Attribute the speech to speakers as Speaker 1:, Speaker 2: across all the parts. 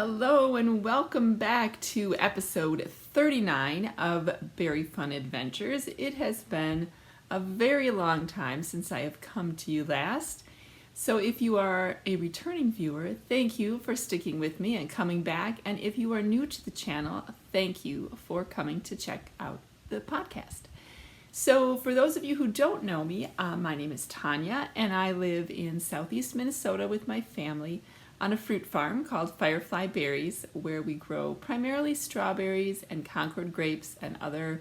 Speaker 1: Hello and welcome back to episode 39 of Very Fun Adventures. It has been a very long time since I have come to you last. So if you are a returning viewer, thank you for sticking with me and coming back. And if you are new to the channel, thank you for coming to check out the podcast. So for those of you who don't know me, my name is Tanya and I live in southeast Minnesota with my family on a fruit farm called Firefly Berries, where we grow primarily strawberries and Concord grapes and a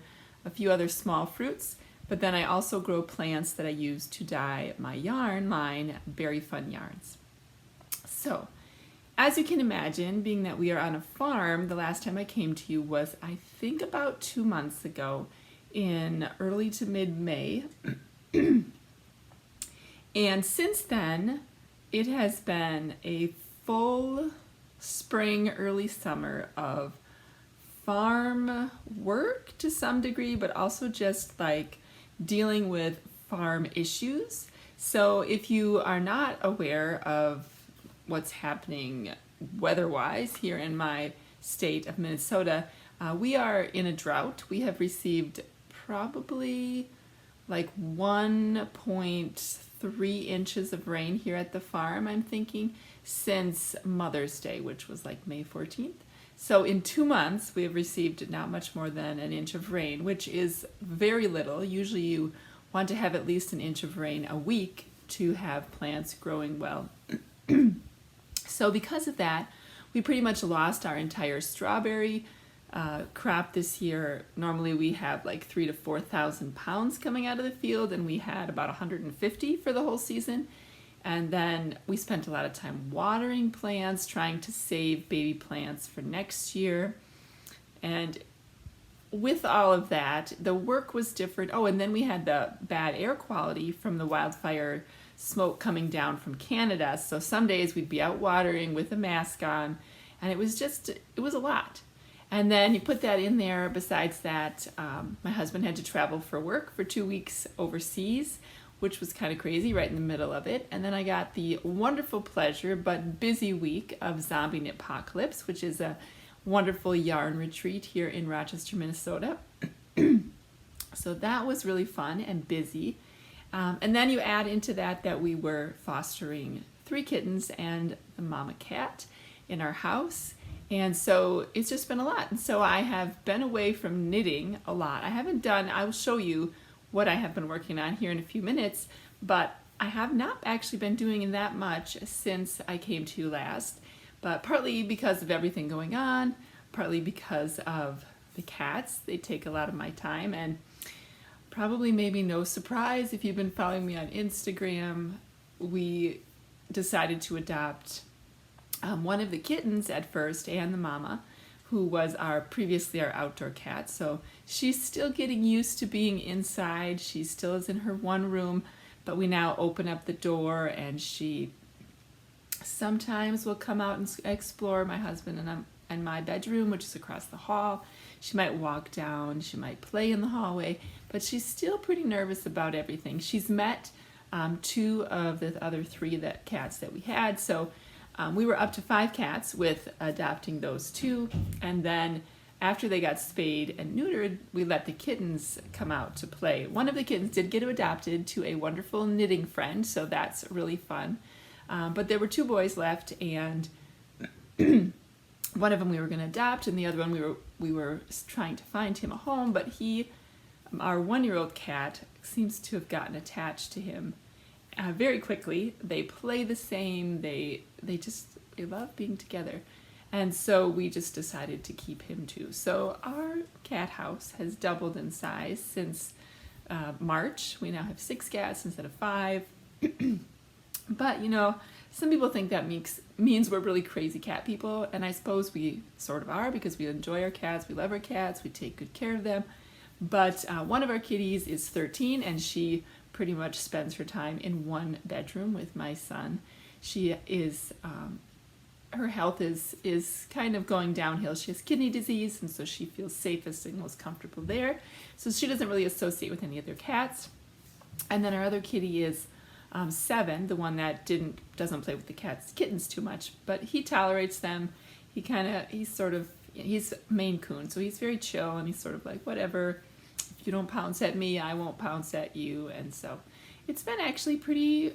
Speaker 1: few other small fruits. But then I also grow plants that I use to dye my yarn line, Very Fun Yarns. So, as you can imagine, being that we are on a farm, the last time I came to you was, I think, about 2 months ago in early to mid-May. And since then, it has been a full spring, early summer of farm work to some degree, but also just like dealing with farm issues. So if you are not aware of what's happening weather-wise here in my state of Minnesota, we are in a drought. We have received probably like 1.3 inches of rain here at the farm, I'm thinking, since Mother's Day, which was like May 14th. So in 2 months, we have received not much more than an inch of rain, which is very little. Usually you want to have at least an inch of rain a week to have plants growing well. So because of that, we pretty much lost our entire strawberry crop this year. Normally we have like 3,000 to 4,000 pounds coming out of the field, and we had about 150 for the whole season. And then we spent a lot of time watering plants, trying to save baby plants for next year. And with all of that, the work was different. Oh, and then we had the bad air quality from the wildfire smoke coming down from Canada. So some days we'd be out watering with a mask on, and it was a lot. And then you put that in there. Besides that, my husband had to travel for work for 2 weeks overseas, which was kind of crazy right in the middle of it. And then I got the wonderful pleasure but busy week of Zombie Knitpocalypse, which is a wonderful yarn retreat here in Rochester, Minnesota. So that was really fun and busy. And then you add into that we were fostering 3 kittens and the mama cat in our house. And so it's just been a lot. And so I have been away from knitting a lot. I will show you what I have been working on here in a few minutes, but I have not actually been doing that much since I came to you last, but partly because of everything going on, partly because of the cats. They take a lot of my time, and probably maybe no surprise if you've been following me on Instagram, we decided to adopt one of the kittens at first, and the mama, who was previously our outdoor cat. So she's still getting used to being inside. She still is in her one room, but we now open up the door and she sometimes will come out and explore my husband and my bedroom, which is across the hall. She might walk down, she might play in the hallway, but she's still pretty nervous about everything. She's met 2 of the other 3 cats that we had, so we were up to 5 cats with adopting those 2, and then after they got spayed and neutered, we let the kittens come out to play. One of the kittens did get adopted to a wonderful knitting friend, so that's really fun. But there were 2 boys left, and one of them we were going to adopt, and the other one we were trying to find him a home, but our 1-year-old cat seems to have gotten attached to him very quickly. They play the same. They love being together. And so we just decided to keep him too. So our cat house has doubled in size since March. We now have 6 cats instead of 5. But some people think that means we're really crazy cat people, and I suppose we sort of are, because we enjoy our cats, we love our cats, we take good care of them. But one of our kitties is 13, and she pretty much spends her time in one bedroom with my son. She is, her health is kind of going downhill. She has kidney disease, and so she feels safest and most comfortable there. So she doesn't really associate with any other cats. And then our other kitty is 7, the one that doesn't play with the kittens too much, but he tolerates them. He's Maine Coon, so he's very chill, and he's sort of like, whatever, if you don't pounce at me, I won't pounce at you. And so it's been actually pretty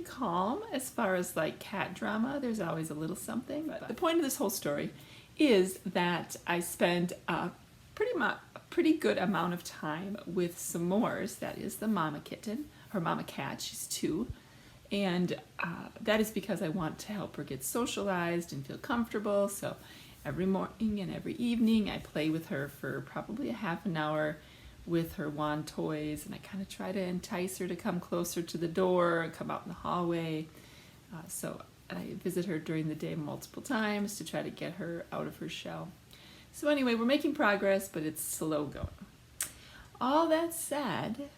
Speaker 1: calm as far as like cat drama. There's always a little something. But the point of this whole story is that I spent a pretty good amount of time with S'mores, that is the mama kitten, or mama cat, she's 2. And that is because I want to help her get socialized and feel comfortable. So every morning and every evening I play with her for probably a half an hour with her wand toys, and I kind of try to entice her to come closer to the door and come out in the hallway. So I visit her during the day multiple times to try to get her out of her shell. So anyway, we're making progress, but it's slow going. All that said,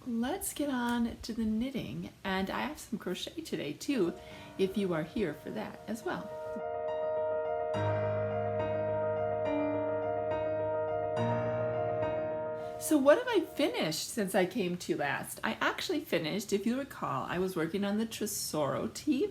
Speaker 1: let's get on to the knitting, and I have some crochet today too, if you are here for that as well. So what have I finished since I came to you last? I actually finished, if you recall, I was working on the Tesoro tee,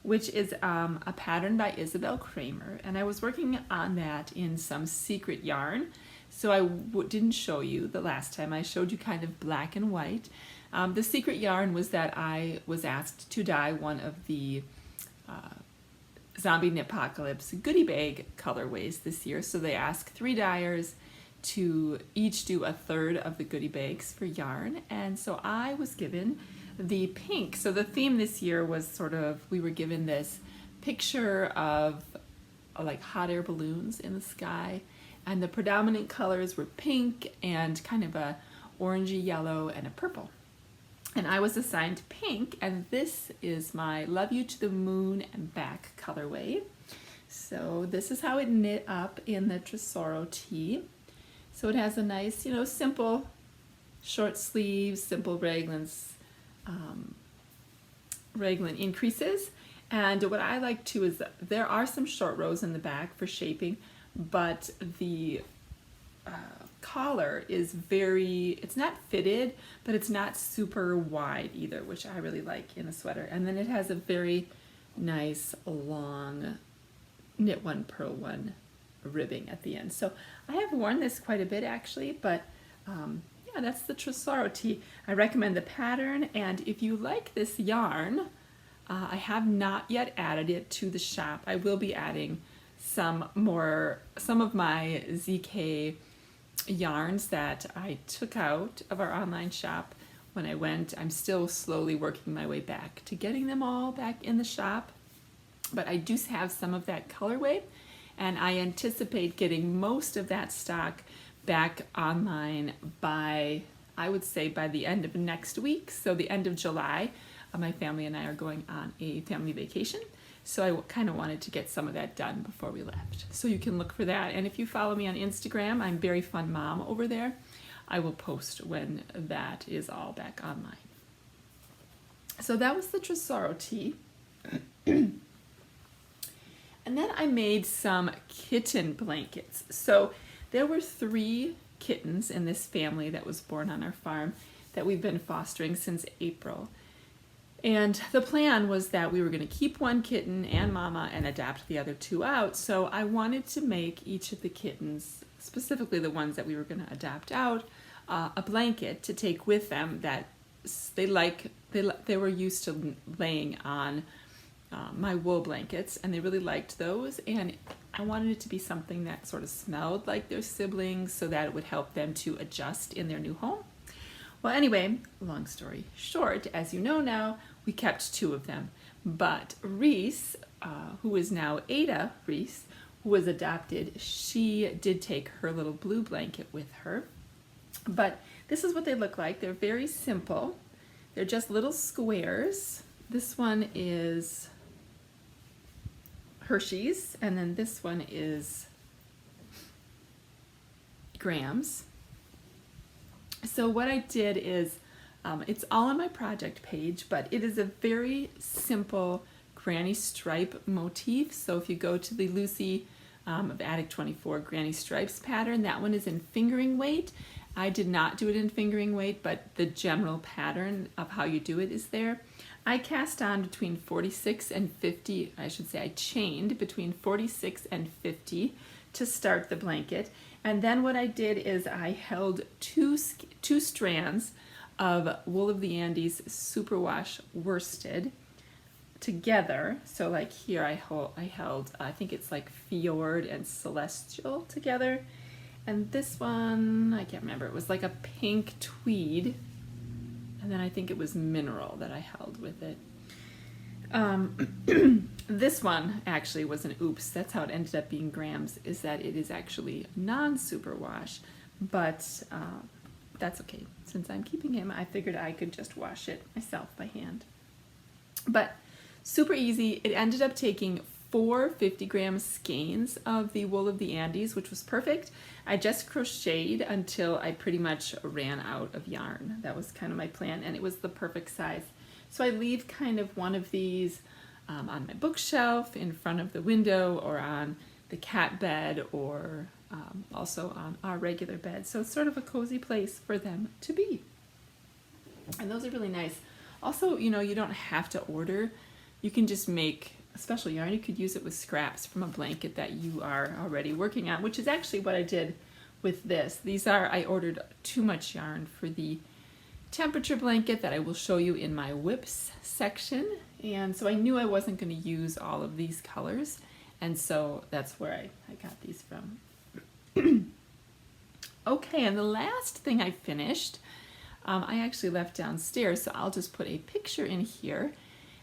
Speaker 1: which is a pattern by Isabel Kramer, and I was working on that in some secret yarn. So I didn't show you the last time. I showed you kind of black and white. The secret yarn was that I was asked to dye one of the Zombie Knitpocalypse goodie bag colorways this year. So they asked 3 dyers to each do a third of the goodie bags for yarn. And so I was given the pink. So the theme this year was sort of, we were given this picture of like hot air balloons in the sky, and the predominant colors were pink and kind of a orangey yellow and a purple. And I was assigned pink, and this is my Love You to the Moon and Back colorway. So this is how it knit up in the Tesoro tee. So it has a nice, simple short sleeves, simple raglans, raglan increases. And what I like too is there are some short rows in the back for shaping, but the collar is it's not fitted, but it's not super wide either, which I really like in a sweater. And then it has a very nice long knit one, purl one ribbing at the end. So I have worn this quite a bit actually, but yeah, that's the Tesoro tee. I recommend the pattern, and if you like this yarn, I have not yet added it to the shop. I will be adding some of my ZK yarns that I took out of our online shop when I went. I'm still slowly working my way back to getting them all back in the shop, but I do have some of that colorway, and I anticipate getting most of that stock back online by, I would say, by the end of next week. So the end of July, my family and I are going on a family vacation. So I kind of wanted to get some of that done before we left. So you can look for that. And if you follow me on Instagram, I'm Very Fun Mom over there. I will post when that is all back online. So that was the Tesoro tee. And then I made some kitten blankets. So there were 3 kittens in this family that was born on our farm that we've been fostering since April. And the plan was that we were going to keep one kitten and mama and adopt the other 2 out. So I wanted to make each of the kittens, specifically the ones that we were going to adopt out, a blanket to take with them that they were used to laying on my wool blankets, and they really liked those. And I wanted it to be something that sort of smelled like their siblings, so that it would help them to adjust in their new home. Well, anyway, long story short, as you know now, we kept 2 of them. But Reese, who is now Ada Reese, who was adopted, she did take her little blue blanket with her. But this is what they look like. They're very simple. They're just little squares. This one is Hershey's, and then this one is Graham's. So what I did is, it's all on my project page, but it is a very simple granny stripe motif. So if you go to the Lucy of Attic 24 Granny Stripes pattern, that one is in fingering weight, I did not do it in fingering weight, but the general pattern of how you do it is there. I cast on between 46 and 50, I should say I chained between 46 and 50 to start the blanket. And then what I did is I held two strands of Wool of the Andes Superwash worsted together. So like here I held, I think it's like Fjord and Celestial together. And this one, I can't remember, it was like a pink tweed. And then I think it was Mineral that I held with it. This one actually was an oops. That's how it ended up being grams, is that it is actually non-superwash. But that's okay. Since I'm keeping him, I figured I could just wash it myself by hand. But super easy. It ended up taking 4 50-gram skeins of the Wool of the Andes, which was perfect. I just crocheted until I pretty much ran out of yarn. That was kind of my plan, and it was the perfect size. So I leave kind of one of these on my bookshelf, in front of the window, or on the cat bed, or also on our regular bed. So it's sort of a cozy place for them to be. And those are really nice. Also, you know, you don't have to order. You can just make a special yarn. You could use it with scraps from a blanket that you are already working on, which is actually what I did with this. I ordered too much yarn for the temperature blanket that I will show you in my whips section. And so I knew I wasn't going to use all of these colors. And so that's where I got these from. Okay, and the last thing I finished, I actually left downstairs, so I'll just put a picture in here.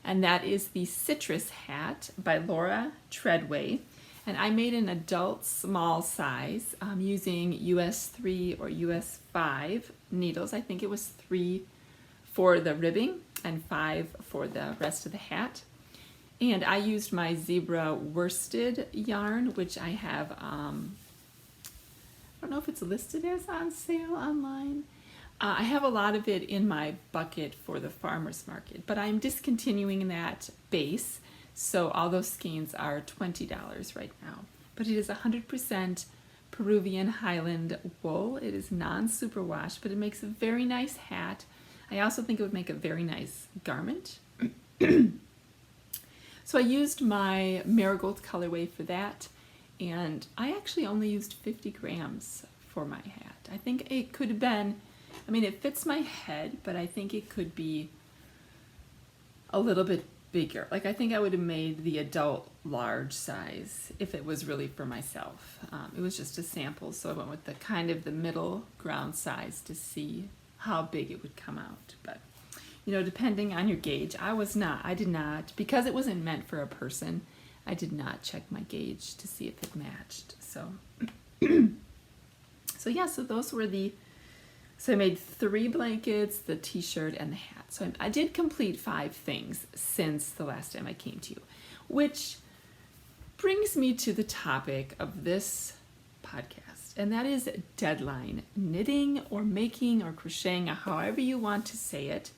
Speaker 1: And that is the Citrus Hat by Laura Treadway. And I made an adult small size using US 3 or US 5 needles. I think it was 3 for the ribbing and 5 for the rest of the hat. And I used my zebra worsted yarn, which I have, I don't know if it's listed as on sale online. I have a lot of it in my bucket for the farmer's market, but I'm discontinuing that base, so all those skeins are $20 right now. But it is 100% Peruvian Highland wool. It is non-superwash, but it makes a very nice hat. I also think it would make a very nice garment. So I used my marigold colorway for that, and I actually only used 50 grams for my hat. I think it could have been, I mean, it fits my head, but I think it could be a little bit bigger. Like, I think I would have made the adult large size if it was really for myself. It was just a sample, so I went with the kind of the middle ground size to see how big it would come out. But, you know, depending on your gauge, I did not, because it wasn't meant for a person, I did not check my gauge to see if it matched. So, so those were so I made 3 blankets, the t-shirt, and the hat. So I did complete 5 things since the last time I came to you, which brings me to the topic of this podcast, and that is deadline knitting or making or crocheting, or however you want to say it.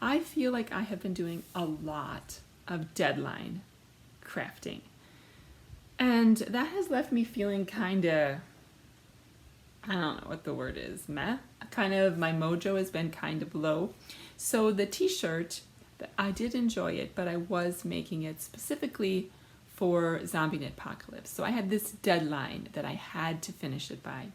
Speaker 1: I feel like I have been doing a lot of deadline crafting, and that has left me feeling kind of, I don't know what the word is, meh. Kind of, my mojo has been kind of low. So the t-shirt, I did enjoy it, but I was making it specifically for Zombie Knitpocalypse. So I had this deadline that I had to finish it by.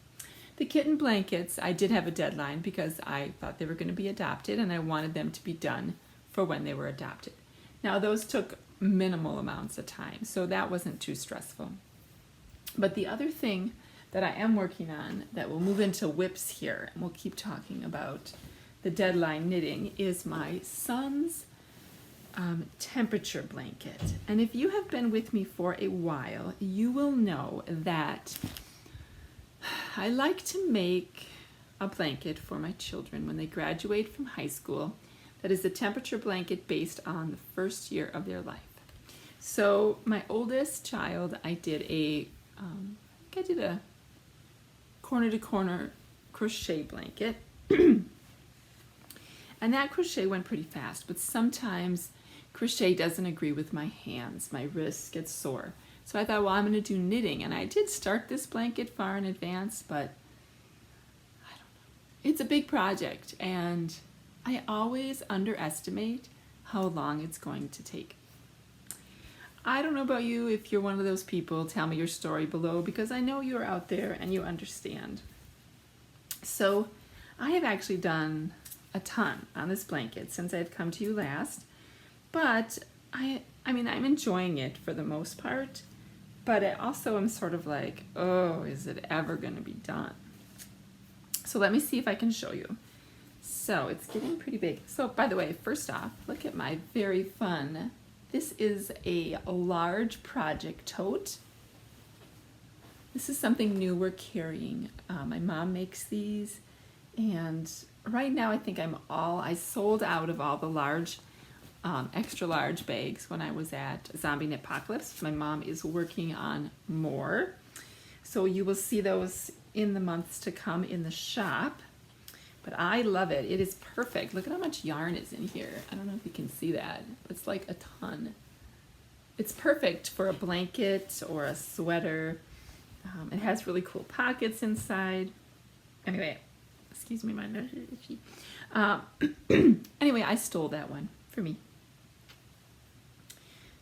Speaker 1: The kitten blankets, I did have a deadline because I thought they were going to be adopted and I wanted them to be done for when they were adopted. Now those took minimal amounts of time, so that wasn't too stressful. But the other thing that I am working on that will move into whips here, and we'll keep talking about the deadline knitting, is my son's temperature blanket. And if you have been with me for a while, you will know that I like to make a blanket for my children when they graduate from high school that is a temperature blanket based on the first year of their life. So my oldest child, I did a corner to corner crochet blanket. And that crochet went pretty fast, but sometimes crochet doesn't agree with my hands. My wrists get sore. So I thought, well, I'm going to do knitting. And I did start this blanket far in advance, but I don't know. it's a big project, and I always underestimate how long it's going to take. I don't know about you. If you're one of those people, tell me your story below, because I know you're out there and you understand. So I have actually done a ton on this blanket since I've come to you last, but I mean, I'm enjoying it for the most part, but I also am sort of like, oh, is it ever going to be done? So let me see if I can show you. So it's getting pretty big. So by the way, first off, look at my very fun, this is a large project tote. This is something new we're carrying. My mom makes these, and right now I think I sold out of all the large, extra large bags when I was at Zombie Knitpocalypse. My mom is working on more. So you will see those in the months to come in the shop. But I love it. It is perfect. Look at how much yarn is in here. I don't know if you can see that. It's like a ton. It's perfect for a blanket or a sweater. It has really cool pockets inside. Anyway, excuse me, my nose is itchy. Anyway, I stole that one for me.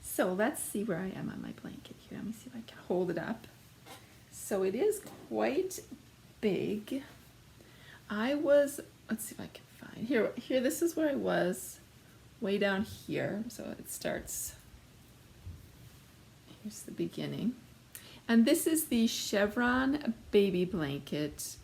Speaker 1: So let's see where I am on my blanket here. Let me see if I can hold it up. So it is quite big. Let's see if I can find, here, this is where I was, way down here. So it starts, here's the beginning. And this is the chevron baby blanket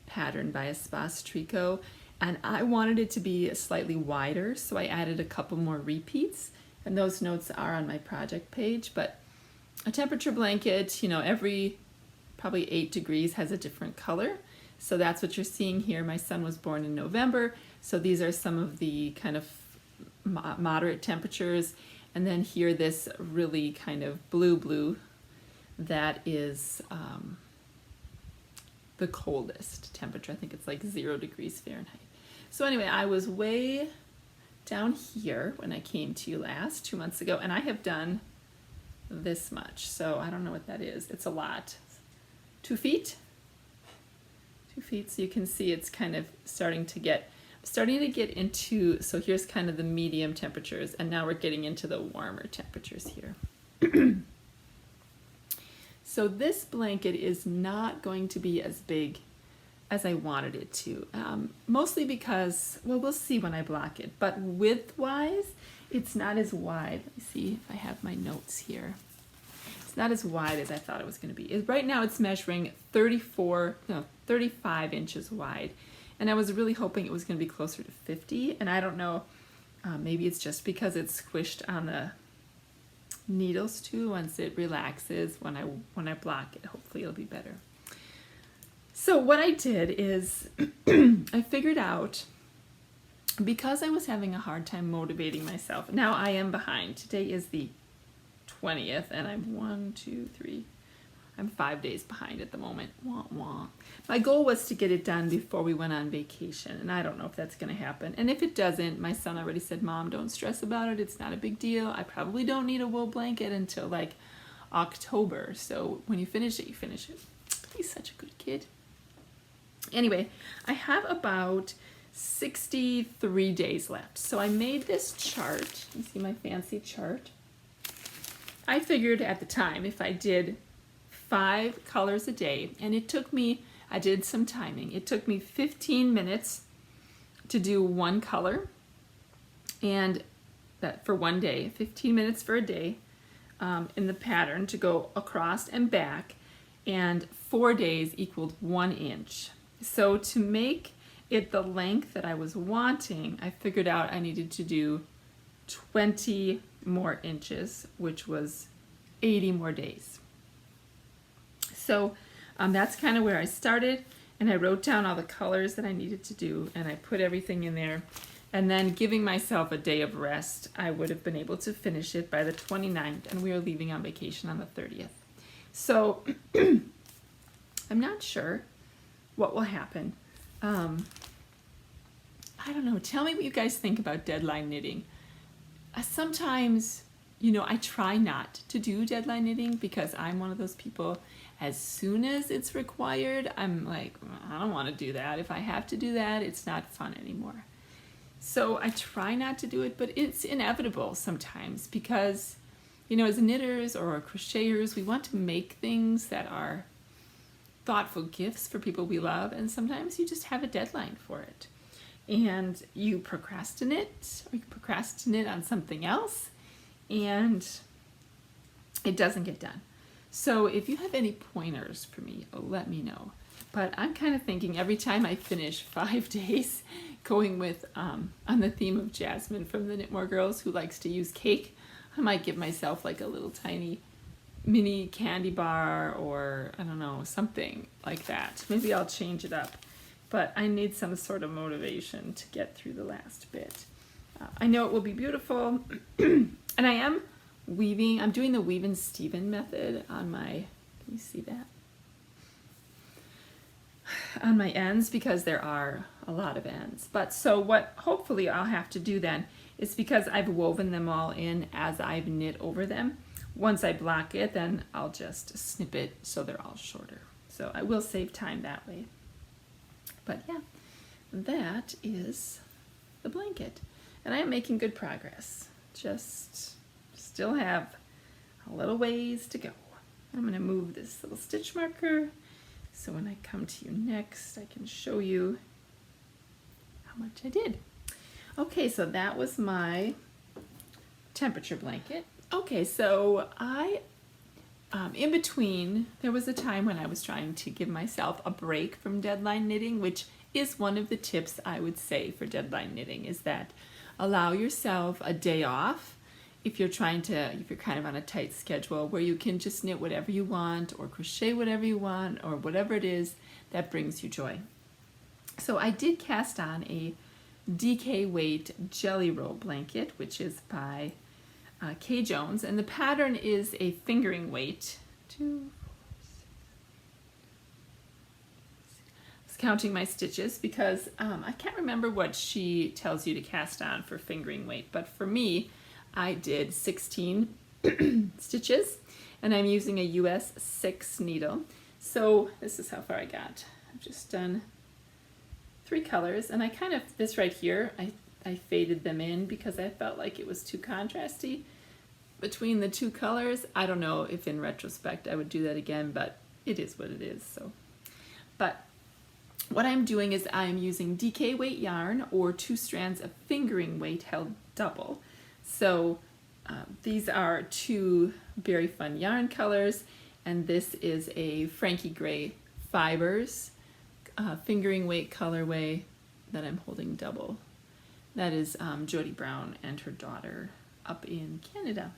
Speaker 1: pattern by Espace Tricot. And I wanted it to be slightly wider, so I added a couple more repeats. And those notes are on my project page. But a temperature blanket, you know, every probably 8 degrees has a different color. So that's what you're seeing here. My son was born in November, so these are some of the kind of moderate temperatures. And then here, this really kind of blue, that is the coldest temperature. I think it's like 0 degrees Fahrenheit. So anyway, I was way down here when I came to you last 2 months ago, and I have done this much. So I don't know what that is. It's a lot. 2 feet? 2 feet, so you can see it's kind of starting to get into, so here's kind of the medium temperatures, and now we're getting into the warmer temperatures here. So this blanket is not going to be as big as I wanted it to, mostly because, well, we'll see when I block it, but width-wise, it's not as wide. Let me see if I have my notes here. Not as wide as I thought it was going to be. Right now it's measuring 35 inches wide, and I was really hoping it was going to be closer to 50, and I don't know, maybe it's just because it's squished on the needles too. Once it relaxes, when I block it, hopefully it'll be better. So what I did is I figured out, because I was having a hard time motivating myself. Now I am behind. Today is the 20th, and I'm 5 days behind at the moment. Wah, wah. My goal was to get it done before we went on vacation, and I don't know if that's going to happen. And if it doesn't, my son already said, Mom, don't stress about it. It's not a big deal. I probably don't need a wool blanket until like October. So when you finish it, you finish it. He's such a good kid. Anyway, I have about 63 days left. So I made this chart. You see my fancy chart? I figured at the time, if I did 5 colors a day, and it took me, I did some timing, it took me 15 minutes to do 1 color, and that for 1 day, 15 minutes for a day, in the pattern to go across and back, and 4 days equaled 1 inch. So to make it the length that I was wanting, I figured out I needed to do 20 more inches, which was 80 more days. So that's kind of where I started, and I wrote down all the colors that I needed to do, and I put everything in there, and then giving myself a day of rest, I would have been able to finish it by the 29th, and we are leaving on vacation on the 30th. So I'm not sure what will happen. I don't know. Tell me what you guys think about deadline knitting. Sometimes, you know, I try not to do deadline knitting because I'm one of those people, as soon as it's required, I'm like, I don't want to do that. If I have to do that, it's not fun anymore. So I try not to do it, but it's inevitable sometimes because, you know, as knitters or crocheters, we want to make things that are thoughtful gifts for people we love, and sometimes you just have a deadline for it. And you procrastinate, or you procrastinate on something else, and it doesn't get done. So if you have any pointers for me, let me know. But I'm kind of thinking every time I finish 5 days going with, on the theme of Jasmine from the Knit More Girls, who likes to use cake, I might give myself like a little tiny mini candy bar, or I don't know, something like that. Maybe I'll change it up. But I need some sort of motivation to get through the last bit. I know it will be beautiful. And I am weaving, I'm doing the Weave and Steven method on my, can you see that? On my ends, because there are a lot of ends. But so what hopefully I'll have to do then is, because I've woven them all in as I've knit over them, once I block it, then I'll just snip it so they're all shorter. So I will save time that way. But yeah, that is the blanket. And I am making good progress. Just still have a little ways to go. I'm going to move this little stitch marker so when I come to you next, I can show you how much I did. Okay, so that was my temperature blanket. Okay, so in between, there was a time when I was trying to give myself a break from deadline knitting, which is one of the tips I would say for deadline knitting, is that allow yourself a day off if you're kind of on a tight schedule, where you can just knit whatever you want or crochet whatever you want or whatever it is that brings you joy. So I did cast on a DK weight jelly roll blanket, which is by Kay Jones, and the pattern is a fingering weight. 2, 4, 6. I was counting my stitches because I can't remember what she tells you to cast on for fingering weight, but for me, I did 16 stitches, and I'm using a US 6 needle. So this is how far I got. I've just done 3 colors, and I kind of, this right here, I faded them in because I felt like it was too contrasty between the 2 colors. I don't know if in retrospect I would do that again, but it is what it is. So, but what I'm doing is I'm using DK weight yarn or 2 strands of fingering weight held double. So these are 2 very fun yarn colors, and this is a Frankie Gray Fibers fingering weight colorway that I'm holding double. That is Jody Brown and her daughter up in Canada.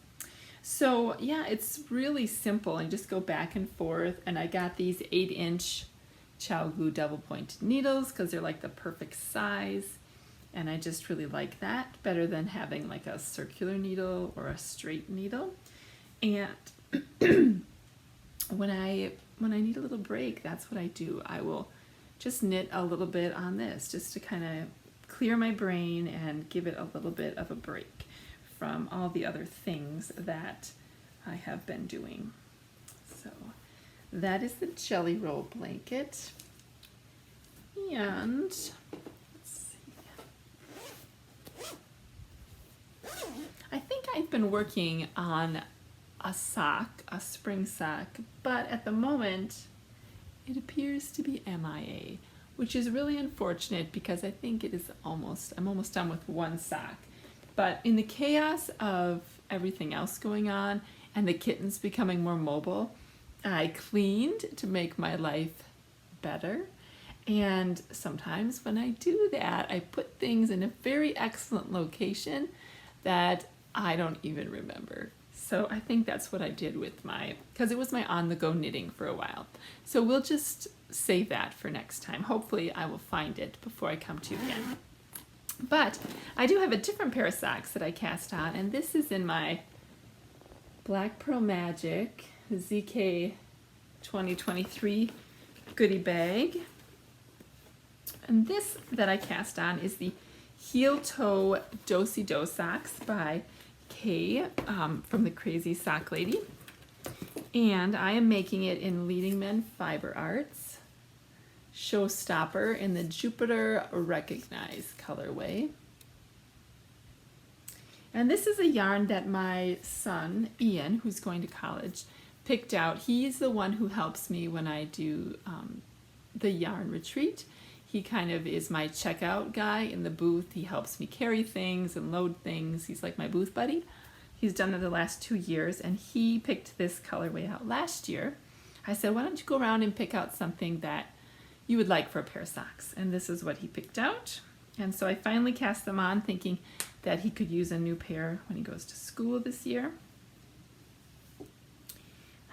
Speaker 1: So yeah, it's really simple. I just go back and forth, and I got these 8-inch ChiaoGoo double pointed needles because they're like the perfect size, and I just really like that better than having like a circular needle or a straight needle. And when I need a little break, that's what I do. I will just knit a little bit on this just to kind of clear my brain and give it a little bit of a break from all the other things that I have been doing. So that is the jelly roll blanket. And let's see. I think I've been working on a sock, a spring sock, but at the moment it appears to be MIA, which is really unfortunate because I think it is I'm almost done with 1 sock. But in the chaos of everything else going on and the kittens becoming more mobile, I cleaned to make my life better. And sometimes when I do that, I put things in a very excellent location that I don't even remember. So I think that's what I did with because it was my on-the-go knitting for a while. So we'll just save that for next time. Hopefully I will find it before I come to you again. But I do have a different pair of socks that I cast on, and this is in my Black Pearl Magic ZK 2023 goodie bag. And this that I cast on is the Heel Toe Do-Si Do socks by Kay from the Crazy Sock Lady. And I am making it in Leading Men Fiber Arts Showstopper in the Jupiter Recognize colorway. And this is a yarn that my son, Ian, who's going to college, picked out. He's the one who helps me when I do the yarn retreat. He kind of is my checkout guy in the booth. He helps me carry things and load things. He's like my booth buddy. He's done it the last 2 years, and he picked this colorway out last year. I said, why don't you go around and pick out something that you would like for a pair of socks? And this is what he picked out. And so I finally cast them on, thinking that he could use a new pair when he goes to school this year.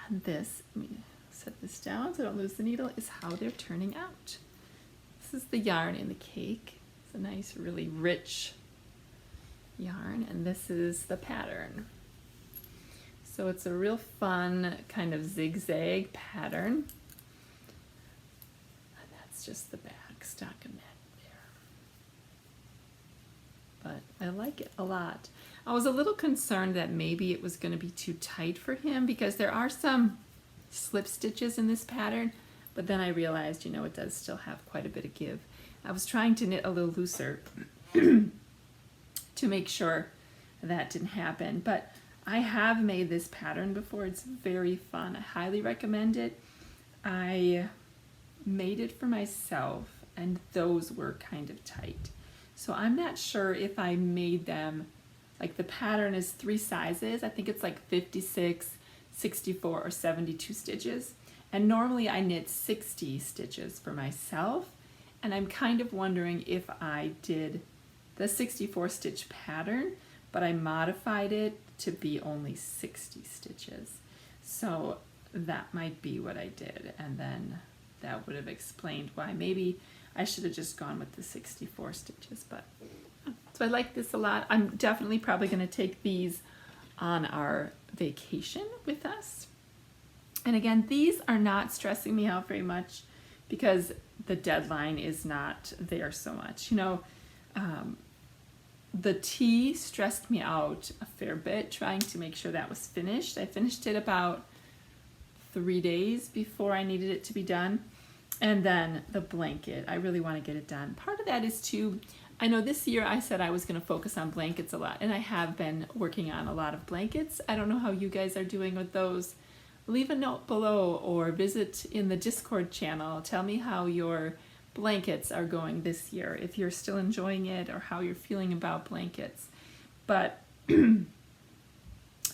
Speaker 1: And this, let me set this down so I don't lose the needle, is how they're turning out. This is the yarn in the cake. It's a nice, really rich yarn, and this is the pattern. So it's a real fun kind of zigzag pattern. And that's just the back stockinette there. But I like it a lot. I was a little concerned that maybe it was going to be too tight for him because there are some slip stitches in this pattern, but then I realized, you know, it does still have quite a bit of give. I was trying to knit a little looser to make sure that didn't happen, but I have made this pattern before. It's very fun. I highly recommend it. I made it for myself, and those were kind of tight. So I'm not sure if I made them, like the pattern is 3 sizes. I think it's like 56, 64, or 72 stitches. And normally I knit 60 stitches for myself. And I'm kind of wondering if I did the 64 stitch pattern, but I modified it to be only 60 stitches. So that might be what I did. And then that would have explained why maybe I should have just gone with the 64 stitches. But so I like this a lot. I'm definitely probably going to take these on our vacation with us. And again, these are not stressing me out very much because the deadline is not there so much. You know, the tea stressed me out a fair bit trying to make sure that was finished. I finished it about 3 days before I needed it to be done. And then the blanket, I really want to get it done. Part of that is too, I know this year I said I was going to focus on blankets a lot, and I have been working on a lot of blankets. I don't know how you guys are doing with those. Leave a note below or visit in the Discord channel. Tell me how your blankets are going this year, if you're still enjoying it or how you're feeling about blankets. But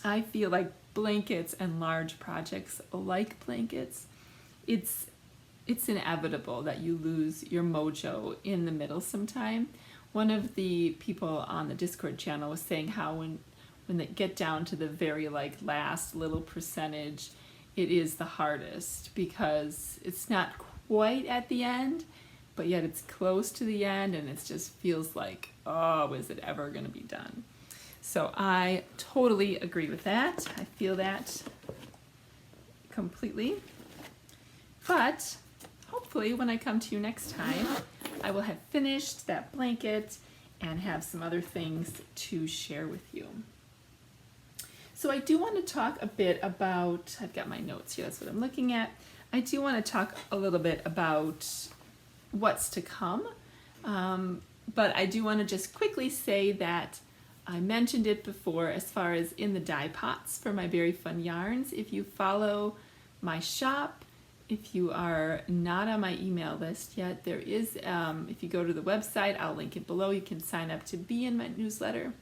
Speaker 1: I feel like blankets and large projects like blankets, it's inevitable that you lose your mojo in the middle sometime. One of the people on the Discord channel was saying how when they get down to the very last little percentage, it is the hardest because it's not quite at the end, but yet it's close to the end, and it just feels like, oh, is it ever going to be done? So I totally agree with that. I feel that completely. But hopefully when I come to you next time, I will have finished that blanket and have some other things to share with you. So I do want to talk a bit about, I've got my notes here, that's what I'm looking at. I do want to talk a little bit about what's to come, but I do want to just quickly say that I mentioned it before as far as in the Dyepots for my very fun yarns. If you follow my shop, if you are not on my email list yet, there is, if you go to the website, I'll link it below, you can sign up to be in my newsletter.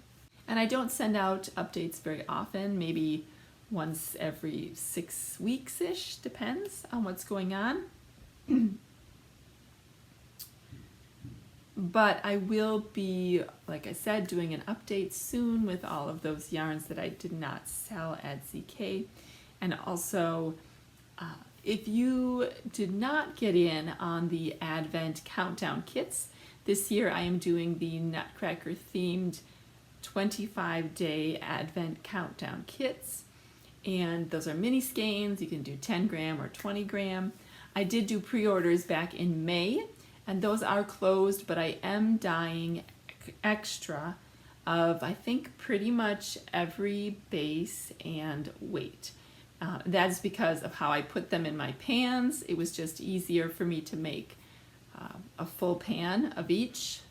Speaker 1: And I don't send out updates very often, maybe once every 6 weeks-ish, depends on what's going on. But I will be, like I said, doing an update soon with all of those yarns that I did not sell at ZK. And also, if you did not get in on the Advent Countdown kits, this year I am doing the Nutcracker themed 25-day Advent Countdown kits. And those are mini skeins. You can do 10 gram or 20 gram. I did do pre-orders back in May, and those are closed, but I am dyeing extra of, I think, pretty much every base and weight. That is because of how I put them in my pans. It was just easier for me to make a full pan of each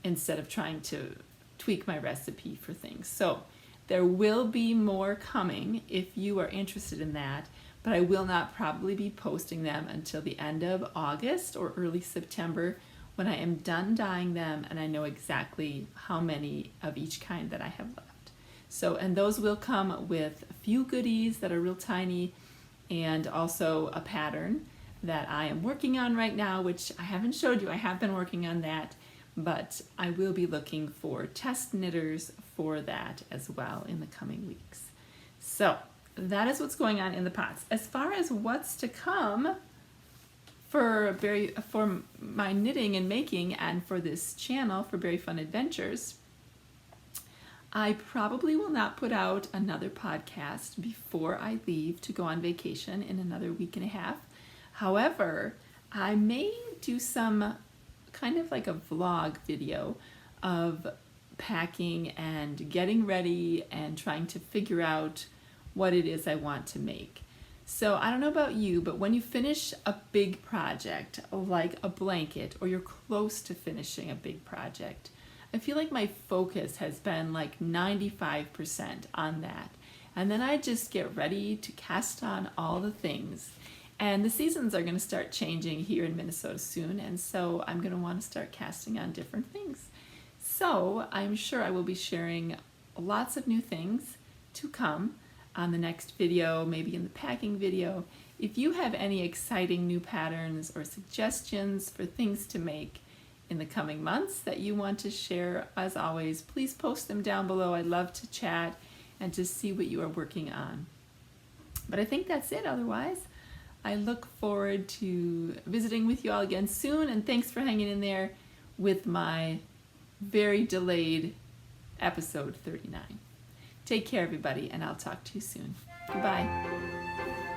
Speaker 1: instead of trying to tweak my recipe for things. So there will be more coming if you are interested in that, but I will not probably be posting them until the end of August or early September, when I am done dyeing them and I know exactly how many of each kind that I have left. So, and those will come with a few goodies that are real tiny, and also a pattern that I am working on right now, which I haven't showed you. I have been working on that, but I will be looking for test knitters for that as well in the coming weeks. So that is what's going on in the pots. As far as what's to come for my knitting and making and for this channel for Berry Fun Adventures, I probably will not put out another podcast before I leave to go on vacation in another week and a half. However, I may do some kind of like a vlog video of packing and getting ready and trying to figure out what it is I want to make. So I don't know about you, but when you finish a big project like a blanket, or you're close to finishing a big project, I feel like my focus has been like 95% on that. And then I just get ready to cast on all the things. And the seasons are going to start changing here in Minnesota soon, and so I'm going to want to start casting on different things. So I'm sure I will be sharing lots of new things to come on the next video, maybe in the packing video. If you have any exciting new patterns or suggestions for things to make in the coming months that you want to share, as always, please post them down below. I'd love to chat and to see what you are working on. But I think that's it. Otherwise, I look forward to visiting with you all again soon, and thanks for hanging in there with my very delayed episode 39. Take care, everybody, and I'll talk to you soon. Goodbye.